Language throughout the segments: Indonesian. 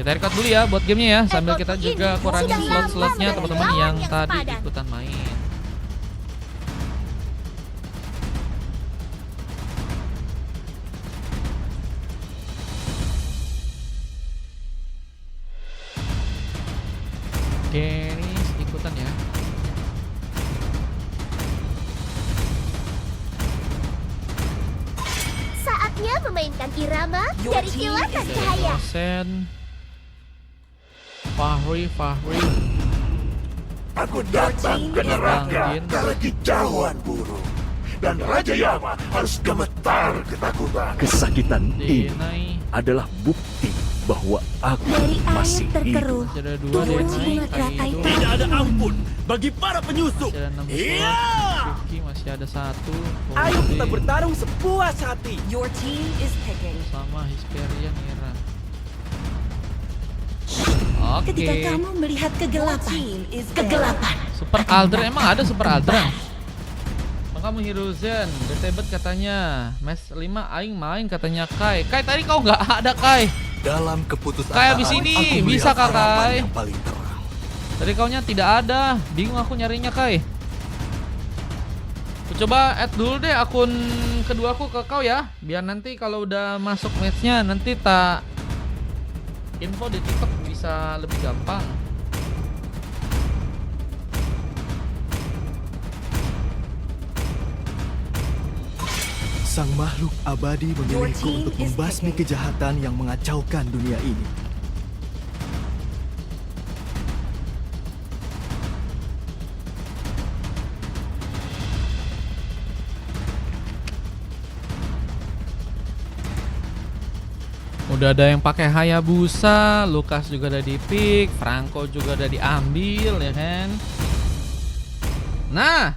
Kita record dulu ya buat gamenya ya, sambil kita Record juga ini kurangin sudah slot-slotnya lama teman-teman berlawan yang yang tadi padat. ikutan main. Dennis ikutan ya. Saatnya memainkan irama Your dari team kilatan is cahaya. Dosen Fahri. Aku datang ke neraka Bangin. dari kicauan burung. Dan Raja Yama harus gemetar ketakutan. Kesakitan ini Denai. adalah bukti bahwa aku Dari air masih hidup. terkeruh, Masih ada 2 turun Denai, bunga teratai Kaido. Tidak ada ampun bagi para penyusup. Masih ada 6 Iya. Suki masih ada 1. Ayo kita bertarung sepuas hati. Your team is picking. Sama Hesperian Ira. Oke. Ketika kamu melihat kegelapan, Super Aldrin, emang ada Super Aldrin? Kamu Hiruzen, Betebet katanya Mes 5 aing main katanya Kai. Kai tadi kau nggak ada Kai. Dalam keputusasaan Kayak abis ini, aku bisa, melihat harapan Kakak. yang paling terang. Tadi kaunya tidak ada. Bingung aku nyarinya Kai. Aku coba add dulu deh akun keduaku ke kau ya. Biar nanti kalau udah masuk matchnya nanti tak info di TikTok bisa lebih gampang. Sang makhluk abadi memilihku team untuk is membasmi picking. kejahatan yang mengacaukan dunia ini. Udah ada yang pakai Hayabusa, Lukas juga udah di pick, Franco juga udah diambil ya kan. Nah,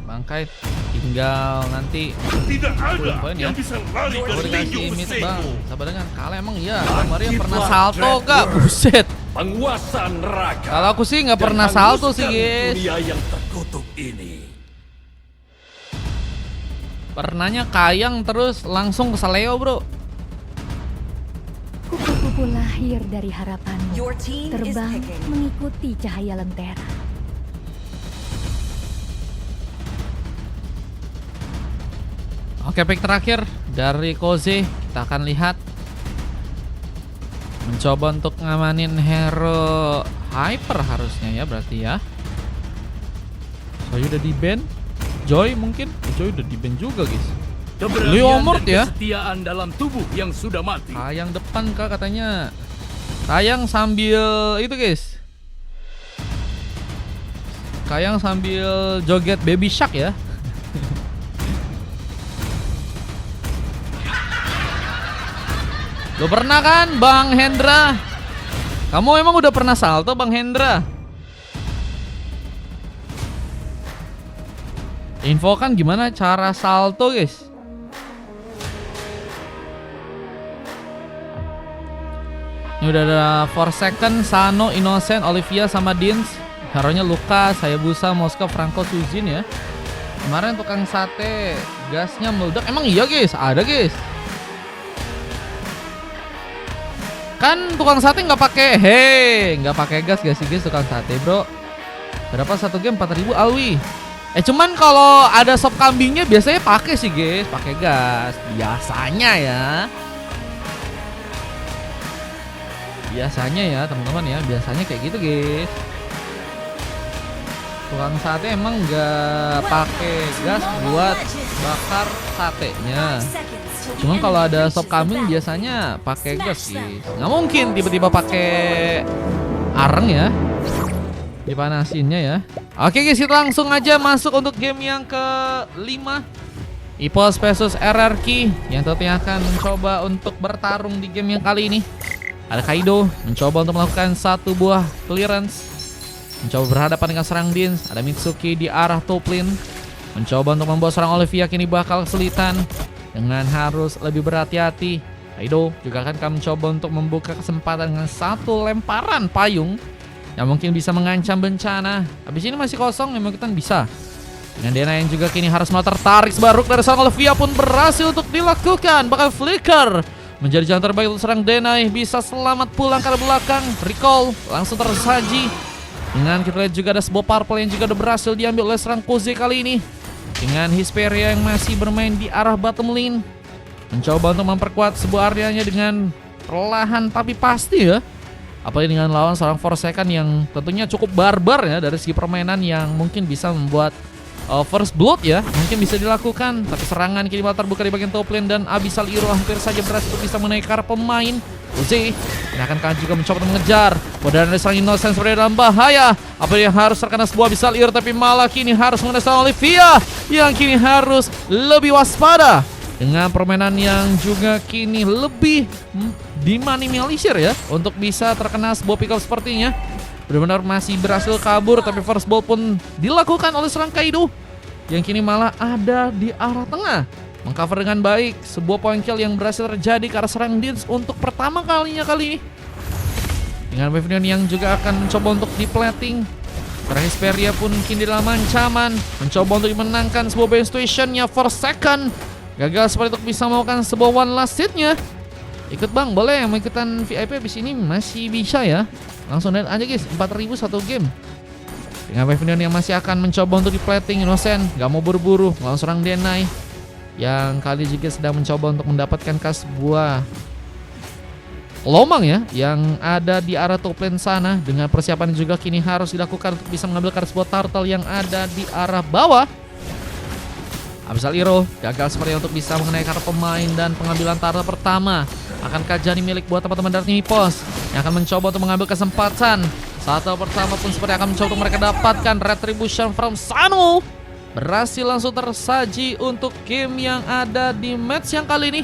Bangkai tinggal nanti Tidak ada poin ya. yang bisa lari Gue dari dikasih tinju mid besiku. bang. Sabar dengan kalah emang iya. Bang Maria pernah Aktiflah salto Dread gak? Word. Buset. Penguasa neraka. Kalau aku sih nggak Dan pernah salto sih hanguskan guys. Dunia yang terkutuk ini. Pernahnya kayang terus langsung ke Saleo bro. Kupu-kupu lahir dari harapanmu, Your team is terbang picking. mengikuti cahaya lentera. Oke, pick terakhir dari Koze. Kita akan lihat. Mencoba untuk ngamanin hero Hyper harusnya ya berarti ya. Soalnya udah di ban. Joy mungkin. Joy udah di ban juga guys. Keberanian Leomord dan ya. kesetiaan dalam tubuh yang sudah mati. Kayang depan kak katanya. Kayang sambil itu guys. Kayang sambil joget baby shark ya. Lo pernah kan Bang Hendra? Kamu emang udah pernah salto Bang Hendra? Info kan gimana cara salto guys? Ini udah ada Forsaken, Sano, Innocent, Olivia sama Dins. Hero-nya Lukas, Hayabusa, Moskov, Franco, Suzin ya. Kemarin tukang sate, gasnya meledak. Emang iya guys? Ada guys. Kan tukang sate nggak pakai nggak pakai gas sih guys tukang sate bro. Berapa satu game 4.000 alwi. Cuman kalau ada sop kambingnya biasanya pakai sih guys, pakai gas biasanya ya. Biasanya ya teman-teman ya, biasanya kayak gitu guys. Tukang sate emang nggak pakai gas buat bakar satenya. Cuman kalau ada sop kambing biasanya pakai gas guys. Nggak mungkin tiba-tiba pakai areng ya, dipanasinnya ya. Oke guys, kita langsung aja masuk untuk game yang ke-5, Epos versus RRQ, yang tentunya akan mencoba untuk bertarung di game yang kali ini. Ada Kaido mencoba untuk melakukan satu buah clearance, mencoba berhadapan dengan serang Dins. Ada Mitsuki di arah top lane, mencoba untuk membawa serang Olivia kini bakal kesulitan dengan harus lebih berhati-hati. Kaido juga akan mencoba untuk membuka kesempatan dengan satu lemparan payung yang mungkin bisa mengancam bencana. Habis ini masih kosong, yang mungkin bisa. Dengan Dena yang juga kini harus mau tertarik. Baruk dari serang Olivia pun berhasil untuk dilakukan. Bakal flicker menjadi jalan terbaik untuk serang Denai. Bisa selamat pulang ke arah belakang. Recall langsung tersaji. Dengan kita lihat juga ada sebuah purple yang juga udah berhasil diambil oleh serang Koze kali ini. Dengan Hesperia yang masih bermain di arah bottom lane, mencoba untuk memperkuat sebuah areanya dengan perlahan tapi pasti ya. Apalagi dengan lawan seorang Forsaken yang tentunya cukup barbar ya dari segi permainan yang mungkin bisa membuat first blood ya mungkin bisa dilakukan. Tapi serangan kini malah terbuka di bagian top lane dan Abyssal Hero hampir saja berhasil untuk bisa menaikkan pemain. Uzi ini akan juga mencoba untuk mengejar. Kemudian ada seorang Innocent seperti dalam bahaya. Apa yang harus terkena sebuah Abyssal Hero, tapi malah kini harus mengenai seorang Olivia yang kini harus lebih waspada dengan permainan yang juga kini lebih diminimalisir ya untuk bisa terkena sebuah pick up sepertinya. Benar-benar masih berhasil kabur, tapi first ball pun dilakukan oleh serang Kaido yang kini malah ada di arah tengah, mengcover dengan baik sebuah point kill yang berhasil terjadi ke arah serang Dins untuk pertama kalinya kali ini. Dengan Pavilion yang juga akan mencoba untuk di-plating. Karena Hesperia pun kini dalam ancaman, mencoba untuk dimenangkan sebuah base situationnya for second. Gagal seperti untuk bisa melakukan sebuah one last hit-nya. Ikut bang, boleh yang mau ikutan VIP abis ini masih bisa ya. Langsung lihat aja guys, 4.000 satu game. Dengan Pavilion yang masih akan mencoba untuk di-plating. Innocent gak mau buru-buru melawan serang Denai yang kali juga sedang mencoba untuk mendapatkan sebuah lomang ya yang ada di arah top lane sana. Dengan persiapan juga kini harus dilakukan untuk bisa mengambil sebuah turtle yang ada di arah bawah. Abyssal Hero gagal seperti untuk bisa mengenai kartu pemain dan pengambilan turtle pertama. Akankah jadi milik buat teman-teman dari tim Epos yang akan mencoba untuk mengambil kesempatan. Turtle pertama pun seperti akan mencoba untuk mereka dapatkan. Retribution from Sano berhasil langsung tersaji untuk game yang ada di match yang kali ini.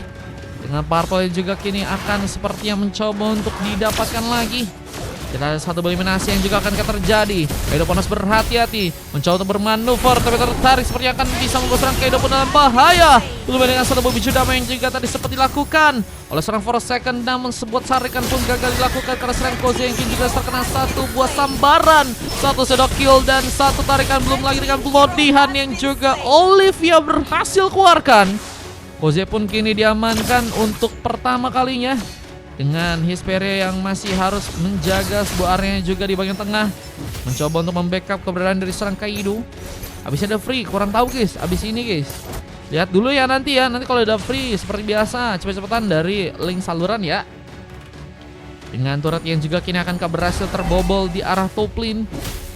Dengan purple juga kini akan sepertinya mencoba untuk didapatkan lagi. Kita ada satu eliminasi yang juga akan terjadi. Kaido Panas berhati-hati mencoba untuk bermanuver, tapi tertarik seperti akan bisa membuat serang Kaido pun dalam bahaya. Belum dengan satu bobby Judama yang juga tadi sempat dilakukan oleh serang Forsaken, namun sebuah sarikan pun gagal dilakukan karena serang Koze yang juga terkena satu buah sambaran, satu shadow kill dan satu tarikan. Belum lagi dengan pelodihan yang juga Olivia berhasil keluarkan. Koze pun kini diamankan untuk pertama kalinya. Dengan Hesperia yang masih harus menjaga sebuah area juga di bagian tengah, mencoba untuk membackup keberadaan dari serang Kaido. Abis ada free, kurang tahu guys. Abis ini guys, lihat dulu ya nanti kalau ada free seperti biasa cepet-cepetan dari link saluran ya. Dengan turret yang juga kini akan berhasil terbobol di arah top lane.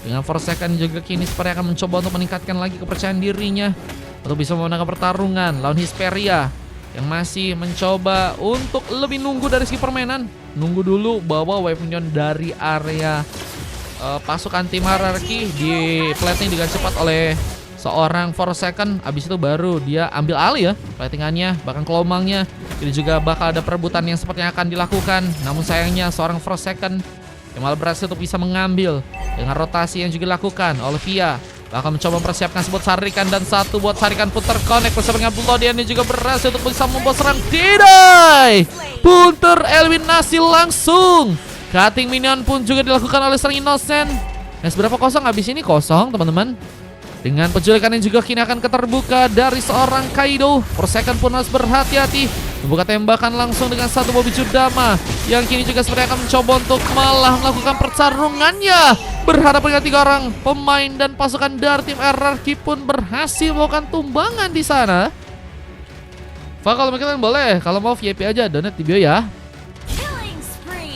Dengan Forsaken juga kini seperti akan mencoba untuk meningkatkan lagi kepercayaan dirinya untuk bisa memenangkan pertarungan lawan Hesperia yang masih mencoba untuk lebih nunggu dari segi permainan. Nunggu dulu bawa wave minion dari area pasukan tim hierarki di plating dengan cepat oleh seorang Forsaken. Abis itu baru dia ambil alih ya platingannya, bahkan kelomangnya. Ini juga bakal ada perebutan yang sepertinya akan dilakukan. Namun sayangnya seorang Forsaken yang malah berhasil untuk bisa mengambil dengan rotasi yang juga dilakukan. Olivia bakal mencoba mempersiapkan sebuah sarikan dan satu buat sarikan pun terkonek bersama dengan Bloodian yang juga berhasil untuk bisa membuat serang Denai pun tereliminasi langsung. Cutting minion pun juga dilakukan oleh serang Innocent. Seberapa kosong habis ini? Kosong teman-teman. Dengan penculikan yang juga kini akan keterbuka dari seorang Kaido. Forsaken pun harus berhati-hati membuka tembakan langsung dengan satu bobby Judama yang kini juga seperti akan mencoba untuk malah melakukan pertarungannya. Berhadapan dengan 3 orang pemain dan pasukan dari tim hierarki pun berhasil melakukan tumbangan di sana. Pak, kalau kalian boleh, kalau mau VIP aja donate di bio ya.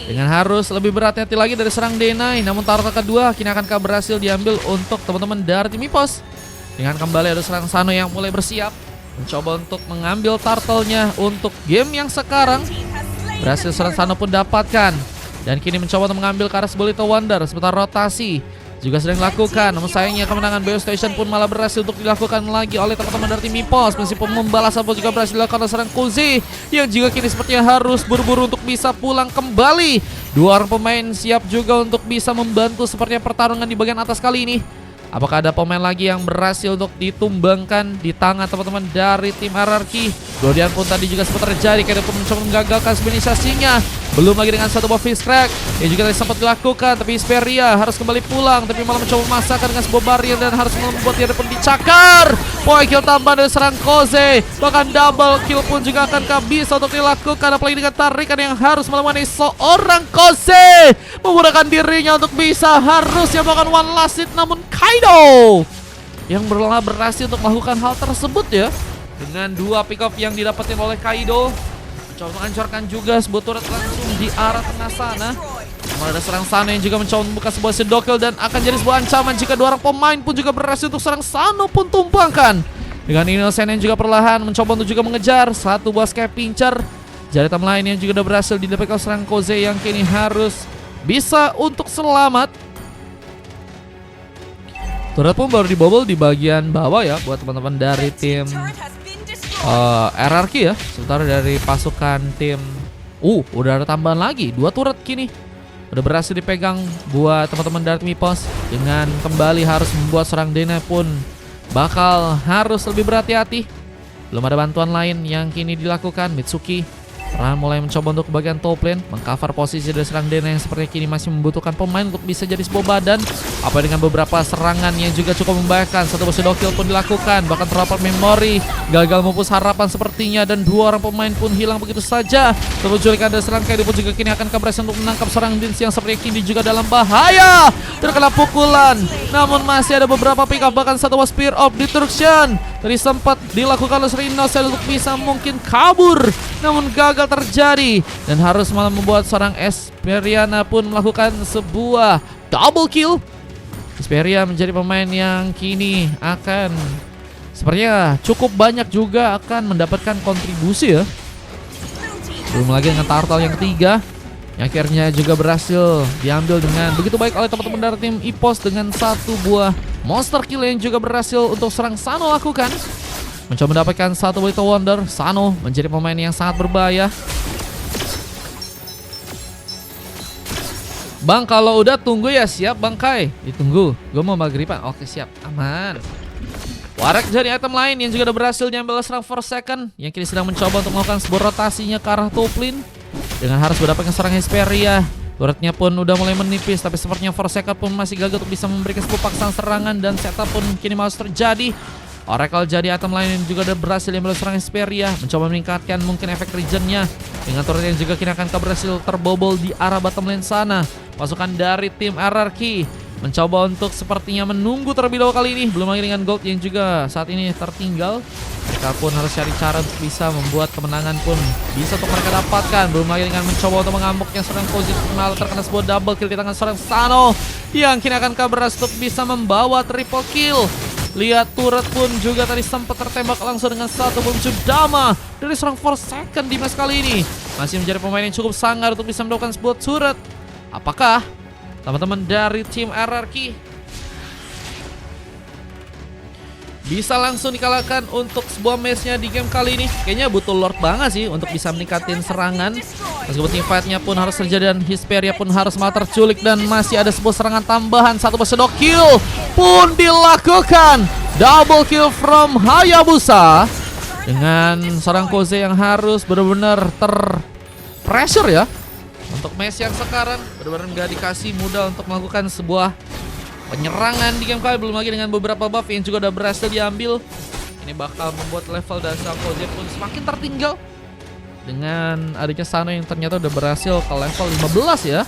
Dengan harus lebih berhati-hati lagi dari serang Denai. Namun turtle kedua kini akan berhasil diambil untuk teman-teman dari tim Epos. Dengan kembali ada serang Sano yang mulai bersiap mencoba untuk mengambil turtle-nya untuk game yang sekarang. Berhasil serang Sano pun dapatkan. Dan kini mencoba untuk mengambil ke arah Bolito Wonder. Sebentar rotasi juga sedang dilakukan. Namun sayangnya kemenangan Bio Station pun malah berhasil untuk dilakukan lagi oleh teman-teman dari tim Epos. Meskipun membalas pun juga berhasil dilakukan oleh serang Koze yang juga kini sepertinya harus buru-buru untuk bisa pulang kembali. 2 orang pemain siap juga untuk bisa membantu sepertinya pertarungan di bagian atas kali ini. Apakah ada pemain lagi yang berhasil untuk ditumbangkan di tangan teman-teman dari tim hierarki? Bloodian pun tadi juga sempat terjadi, karena pun mencoba menggagalkan stabilisasinya. Belum lagi dengan satu buah Fist Crack yang juga tadi sempat dilakukan, tapi Hesperia harus kembali pulang, tapi malah mencoba memasakkan dengan sebuah barrier dan harus membuat dia pun dicakar. Point kill tambahan dari serang Koze, bahkan double kill pun juga akan bisa untuk dilakukan, apalagi dengan tarikan yang harus melawan seorang Koze menggunakan dirinya untuk bisa harusnya melakukan one last hit, namun Kaido yang berhasil untuk melakukan hal tersebut ya, dengan dua pick off yang didapatkan oleh Kaido. Mencoba menghancurkan juga sebuah turret langsung di arah tengah sana. Namun ada serang Sano yang juga mencoba membuka sebuah sedokil dan akan jadi sebuah ancaman jika dua orang pemain pun juga berhasil untuk serang Sano pun tumpangkan. Dengan Innocent yang juga perlahan mencoba untuk juga mengejar satu buah Sky Pincher. Jari tam lain yang juga sudah berhasil didapatkan serang Koze yang kini harus bisa untuk selamat. Turret pun baru dibobol di bagian bawah ya buat teman-teman dari tim RRQ ya. Sementara dari pasukan tim udah ada tambahan lagi 2 turret kini. Udah berhasil dipegang buat teman-teman dari tim EPOS. Dengan kembali harus membuat serang Dena pun bakal harus lebih berhati-hati. Belum ada bantuan lain yang kini dilakukan. Mitsuki mulai mencoba untuk ke bagian top lane, mengcover posisi dari serang Dena yang sepertinya kini masih membutuhkan pemain untuk bisa jadi sebuah badan. Apa dengan beberapa serangan yang juga cukup membahayakan. Satu buah kill pun dilakukan, bahkan terdapat memori gagal memupus harapan sepertinya, dan 2 orang pemain pun hilang begitu saja. Terculikan dari serang Kaido pun juga kini akan berhasil untuk menangkap serang Dins yang sepertinya kini juga dalam bahaya, terkena pukulan. Namun masih ada beberapa pick up, bahkan satu buah Spear of Destruction tadi sempat dilakukan oleh Innocent untuk bisa mungkin kabur, namun gagal terjadi dan harus malah membuat seorang Hesperiana pun melakukan sebuah double kill. Hesperia menjadi pemain yang kini akan sepertinya cukup banyak juga akan mendapatkan kontribusi ya. Belum lagi dengan Turtle yang ketiga yang akhirnya juga berhasil diambil dengan begitu baik oleh teman-teman dari tim EPOS dengan satu buah monster kill yang juga berhasil untuk serang Sano lakukan. Mencoba mendapatkan satu Little Wonder. Sano menjadi pemain yang sangat berbahaya. Bang, kalau udah tunggu ya. Siap Bang Kai, ditunggu. Gue mau maghriban. Oke siap, aman. Warek jadi item lain yang juga udah berhasil diambil serang Forsaken, yang kini sedang mencoba untuk melakukan sebuah rotasinya ke arah top lane dengan harus mendapatkan serang Hesperia. Turretnya pun udah mulai menipis, tapi sepertinya Forsaken pun masih gagal untuk bisa memberikan sebuah paksaan serangan, dan setup pun kini harus terjadi. Oracle jadi item lain yang juga udah berhasil diambil serang Hesperia, mencoba meningkatkan mungkin efek regionnya dengan turret yang juga kini akan berhasil terbobol di arah bottom lane sana. Pasukan dari tim RRQ mencoba untuk sepertinya menunggu terlebih dahulu kali ini. Belum lagi dengan gold yang juga saat ini tertinggal. Mereka pun harus cari cara untuk bisa membuat kemenangan pun bisa untuk mereka dapatkan. Belum lagi dengan mencoba untuk mengamuknya serang Kozi, malah terkena sebuah double kill di tangan seorang Sano yang kini akan berhasil untuk bisa membawa triple kill. Lihat turret pun juga tadi sempat tertembak langsung dengan satu bom Dama dari serang Forsaken di match kali ini. Masih menjadi pemain yang cukup sangar untuk bisa mendapatkan sebuah turret. Apakah teman-teman dari tim RRQ bisa langsung dikalahkan untuk sebuah matchnya di game kali ini? Kayaknya butuh Lord banget sih untuk bisa meningkatin serangan. Meskipun team fight-nya pun harus terjadi dan Hesperia pun harus malah terculik, dan masih ada sebuah serangan tambahan. Satu shadow kill pun dilakukan. Double kill from Hayabusa dengan seorang Koze yang harus benar-benar terpressure ya. Untuk match yang sekarang benar-benar gak dikasih mudah untuk melakukan sebuah penyerangan di game kali. Belum lagi dengan beberapa buff yang juga udah berhasil diambil. Ini bakal membuat level dari Koze pun semakin tertinggal. Dengan adanya Sano yang ternyata udah berhasil ke level 15 ya.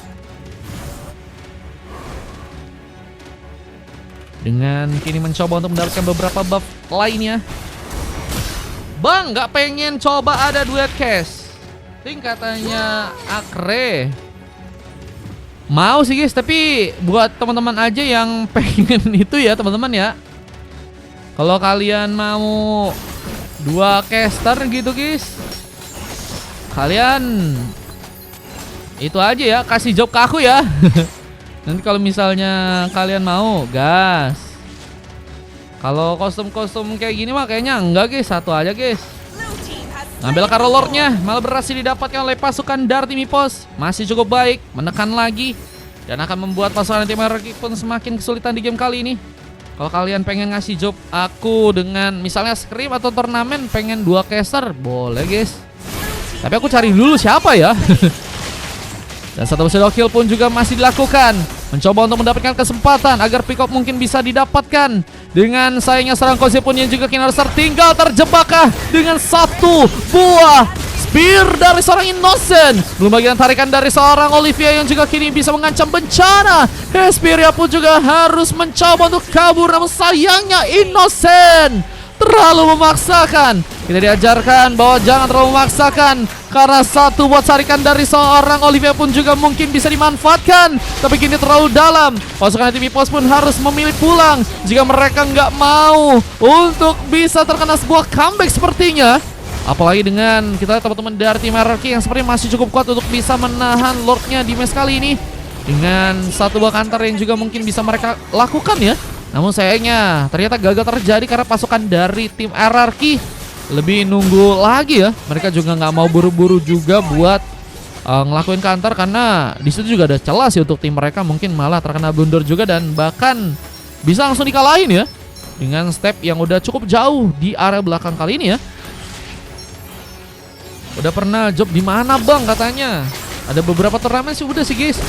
Dengan kini mencoba untuk mendapatkan beberapa buff lainnya. Bang, gak pengen coba ada duet cash? Ting katanya Akre. Mau sih guys, tapi buat teman-teman aja yang pengen itu ya teman-teman ya. Kalau kalian mau 2 caster gitu guys, kalian itu aja ya, kasih job ke aku ya. Nanti kalau misalnya kalian mau gas. Kalau kostum-kostum kayak gini mah kayaknya enggak guys, satu aja guys. Ngambil Carol Lord-nya malah berhasil didapatkan oleh pasukan dari tim EPOS. Masih cukup baik, menekan lagi dan akan membuat pasukan tim RRQ pun semakin kesulitan di game kali ini. Kalau kalian pengen ngasih job aku dengan misalnya scrim atau turnamen, pengen 2 caster, boleh guys. Tapi aku cari dulu siapa ya. Dan satu shadow kill pun juga masih dilakukan. Mencoba untuk mendapatkan kesempatan agar pick up mungkin bisa didapatkan. Dengan sayangnya serang Koze pun yang juga kini harus tertinggal. Terjebakkah dengan satu buah spear dari seorang Innocent. Belum bagian tarikan dari seorang Olivia yang juga kini bisa mengancam bencana. Hesperia pun juga harus mencoba untuk kabur, namun sayangnya Innocent terlalu memaksakan. Kita diajarkan bahwa jangan terlalu memaksakan, karena satu buat sarikan dari seorang Olivia pun juga mungkin bisa dimanfaatkan. Tapi kini terlalu dalam. Pasukan tim Epos pun harus memilih pulang jika mereka nggak mau untuk bisa terkena sebuah comeback sepertinya. Apalagi dengan kita lihat teman-teman dari tim RRQ yang sepertinya masih cukup kuat untuk bisa menahan Lordnya di match kali ini. Dengan satu buah counter yang juga mungkin bisa mereka lakukan ya. Namun sayangnya ternyata gagal terjadi karena pasukan dari tim RRQ lebih nunggu lagi ya. Mereka juga nggak mau buru-buru juga buat ngelakuin counter, karena di situ juga ada celah sih untuk tim mereka. Mungkin malah terkena blunder juga dan bahkan bisa langsung dikalahin ya dengan step yang udah cukup jauh di area belakang kali ini ya. Udah pernah job di mana bang katanya? Ada beberapa turnamen sih udah sih guys.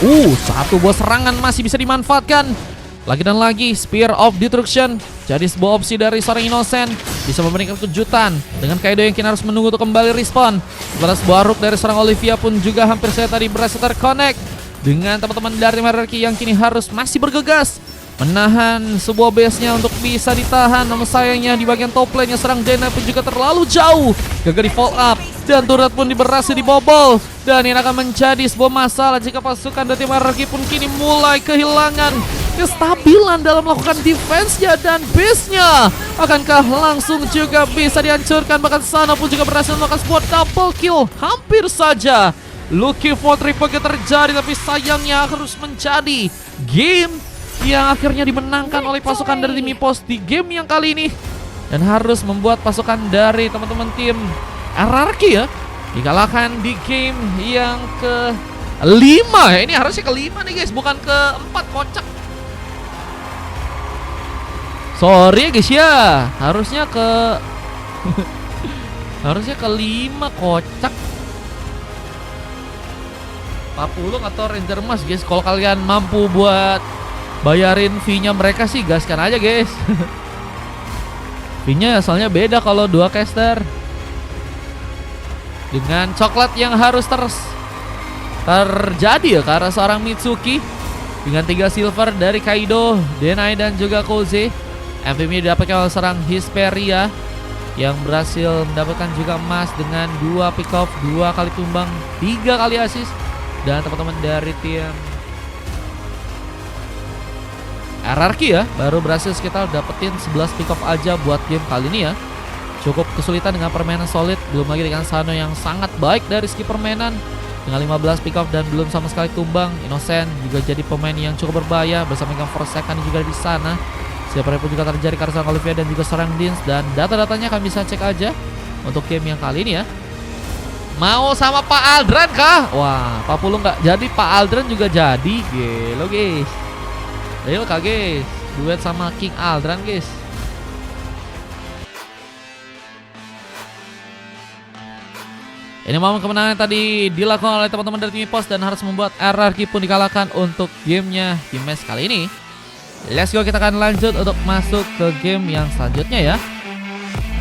Satu buah serangan masih bisa dimanfaatkan. Lagi dan lagi Spear of Destruction jadi sebuah opsi dari seorang Innocent, bisa memberikan kejutan dengan Kaido yang kini harus menunggu untuk kembali respawn. Setelah sebuah rook dari seorang Olivia pun juga hampir saja tadi berhasil terconnect dengan teman-teman dari RRQ yang kini harus masih bergegas menahan sebuah base-nya untuk bisa ditahan. Namun sayangnya di bagian top lane-nya serang Dena pun juga terlalu jauh, gagal di follow up dan turret pun berhasil dibobol. Dan ini akan menjadi sebuah masalah jika pasukan dari tim RRQ pun kini mulai kehilangan kestabilan dalam melakukan defense-nya, dan base-nya akankah langsung juga bisa dihancurkan. Bahkan sana pun juga berhasil melakukan sebuah double kill. Hampir saja looking for triple kill terjadi, tapi sayangnya harus menjadi game yang akhirnya dimenangkan oleh pasukan dari tim Epos di game yang kali ini, dan harus membuat pasukan dari teman-teman tim RRQ ya dikalahkan di game yang ke-5 ya. Ini harusnya ke-5 nih guys, bukan ke-4, kocak. Sorry ya guys ya, harusnya harusnya ke-5, kocak. 40 atau Ranger Emas guys. Kalau kalian mampu buat bayarin fee-nya mereka sih gaskan aja guys. Fee-nya asalnya beda kalau 2 caster. Dengan coklat yang harus terjadi ya karena seorang Mitsuki. Dengan 3 silver dari Kaido, Denai dan juga Koze. MVP didapatkan oleh seorang Hesperia yang berhasil mendapatkan juga emas dengan 2 pick off, 2 kali tumbang, 3 kali assist. Dan teman-teman dari tim RRQ ya baru berhasil sekitar dapetin 11 pick off aja buat game kali ini ya. Cukup kesulitan dengan permainan solid, belum lagi dengan Sano yang sangat baik dari segi permainan dengan 15 pick off dan belum sama sekali tumbang. Innocent juga jadi pemain yang cukup berbahaya bersama dengan Forsaken juga di sana. Siapa pun juga terjadi karena serang Olivia dan juga serang Dins, dan data-datanya kalian bisa cek aja untuk game yang kali ini ya. Mau sama Pak Aldran kah? Wah, 40 nggak jadi, Pak Aldran juga jadi. Gelo guys. Real kah guys? Duet sama King Aldran guys. Ini momen kemenangan tadi dilakukan oleh teman-teman dari tim Epos dan harus membuat RRQ pun dikalahkan untuk gamenya di match kali ini. Let's go, kita akan lanjut untuk masuk ke game yang selanjutnya ya.